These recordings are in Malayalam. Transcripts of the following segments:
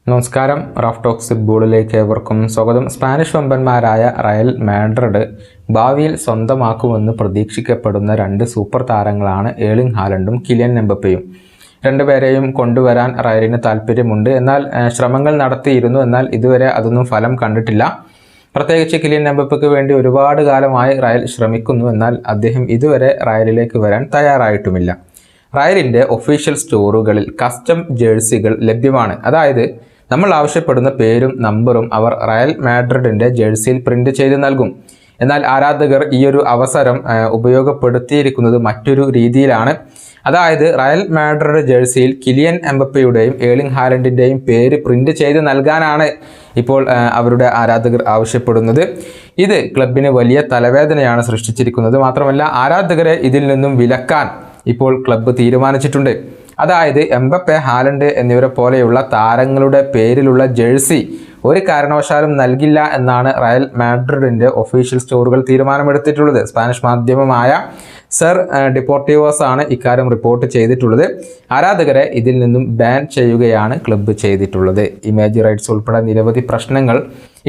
നമസ്കാരം. റാഫ് ടോക്സ് ഫുട്ബോളിലേക്ക് ഏവർക്കും സ്വാഗതം. സ്പാനിഷ് വമ്പന്മാരായ റയൽ മാഡ്രിഡ് ഭാവിയിൽ സ്വന്തമാക്കുമെന്ന് പ്രതീക്ഷിക്കപ്പെടുന്ന രണ്ട് സൂപ്പർ താരങ്ങളാണ് ഏർലിംഗ് ഹാലണ്ടും കിലിയൻ എംബപ്പയും. രണ്ടുപേരെയും കൊണ്ടുവരാൻ റയലിന് താല്പര്യമുണ്ട്. എന്നാൽ ശ്രമങ്ങൾ നടത്തിയിരുന്നു. എന്നാൽ ഇതുവരെ അതൊന്നും ഫലം കണ്ടിട്ടില്ല. പ്രത്യേകിച്ച് കിലിയൻ എംബപ്പയ്ക്ക് വേണ്ടി ഒരുപാട് കാലമായി റയൽ ശ്രമിക്കുന്നു. എന്നാൽ അദ്ദേഹം ഇതുവരെ റയലിലേക്ക് വരാൻ തയ്യാറായിട്ടുമില്ല. റയലിൻ്റെ ഒഫീഷ്യൽ സ്റ്റോറുകളിൽ കസ്റ്റം ജേഴ്സികൾ ലഭ്യമാണ്. അതായത് നമ്മൾ ആവശ്യപ്പെടുന്ന പേരും നമ്പറും അവർ റയൽ മാഡ്രിഡിൻ്റെ ജേഴ്സിയിൽ പ്രിൻ്റ് ചെയ്ത് നൽകും. എന്നാൽ ആരാധകർ ഈയൊരു അവസരം ഉപയോഗപ്പെടുത്തിയിരിക്കുന്നത് മറ്റൊരു രീതിയിലാണ്. അതായത് റയൽ മാഡ്രിഡ് ജേഴ്സിയിൽ കിലിയൻ എംബപ്പയുടെയും ഏർലിംഗ് ഹാലണ്ടിൻ്റെയും പേര് പ്രിൻ്റ് ചെയ്ത് നൽകാനാണ് ഇപ്പോൾ അവരുടെ ആരാധകർ ആവശ്യപ്പെടുന്നത്. ഇത് ക്ലബിന് വലിയ തലവേദനയാണ് സൃഷ്ടിച്ചിരിക്കുന്നത്. മാത്രമല്ല ആരാധകരെ ഇതിൽ നിന്നും വിലക്കാൻ ഇപ്പോൾ ക്ലബ്ബ് തീരുമാനിച്ചിട്ടുണ്ട്. അതായത് എംബപ്പെ, ഹാലണ്ട് എന്നിവരെ പോലെയുള്ള താരങ്ങളുടെ പേരിലുള്ള ജേഴ്സി ഒരു കാരണവശാലും നൽകില്ല എന്നാണ് റയൽ മാഡ്രിഡിൻ്റെ ഒഫീഷ്യൽ സ്റ്റോറുകൾ തീരുമാനമെടുത്തിട്ടുള്ളത്. സ്പാനിഷ് മാധ്യമമായ സെർ ഡിപ്പോർട്ടിവോസ് ആണ് ഇക്കാര്യം റിപ്പോർട്ട് ചെയ്തിട്ടുള്ളത്. ആരാധകരെ ഇതിൽ നിന്നും ബാൻ ചെയ്യുകയാണ് ക്ലബ്ബ് ചെയ്തിട്ടുള്ളത്. ഇമേജ് റൈറ്റ്സ് ഉൾപ്പെടെ നിരവധി പ്രശ്നങ്ങൾ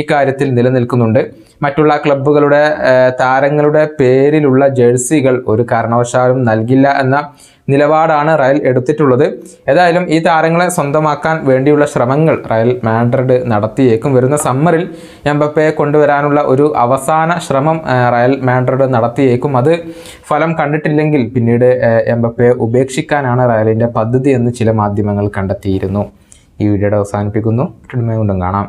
ഇക്കാര്യത്തിൽ നിലനിൽക്കുന്നുണ്ട്. മറ്റുള്ള ക്ലബ്ബുകളുടെ താരങ്ങളുടെ പേരിലുള്ള ജേഴ്സികൾ ഒരു കാരണവശാലും നൽകില്ല എന്ന നിലപാടാണ് റയൽ എടുത്തിട്ടുള്ളത്. ഏതായാലും ഈ താരങ്ങളെ സ്വന്തമാക്കാൻ വേണ്ടിയുള്ള ശ്രമങ്ങൾ റയൽ മാഡ്രിഡ് നടത്തിയേക്കും. വരുന്ന സമ്മറിൽ എംബപ്പയെ കൊണ്ടുവരാനുള്ള ഒരു അവസാന ശ്രമം റയൽ മാഡ്രിഡ് നടത്തിയേക്കും. അത് ഫലം കണ്ടിട്ടില്ലെങ്കിൽ പിന്നീട് എംബപ്പയെ ഉപേക്ഷിക്കാനാണ് റയലിൻ്റെ പദ്ധതി എന്ന് ചില മാധ്യമങ്ങൾ കണ്ടെത്തിയിരുന്നു. ഈ വീഡിയോയുടെ അവസാനിപ്പിക്കുന്നു. വീണ്ടും കാണാം.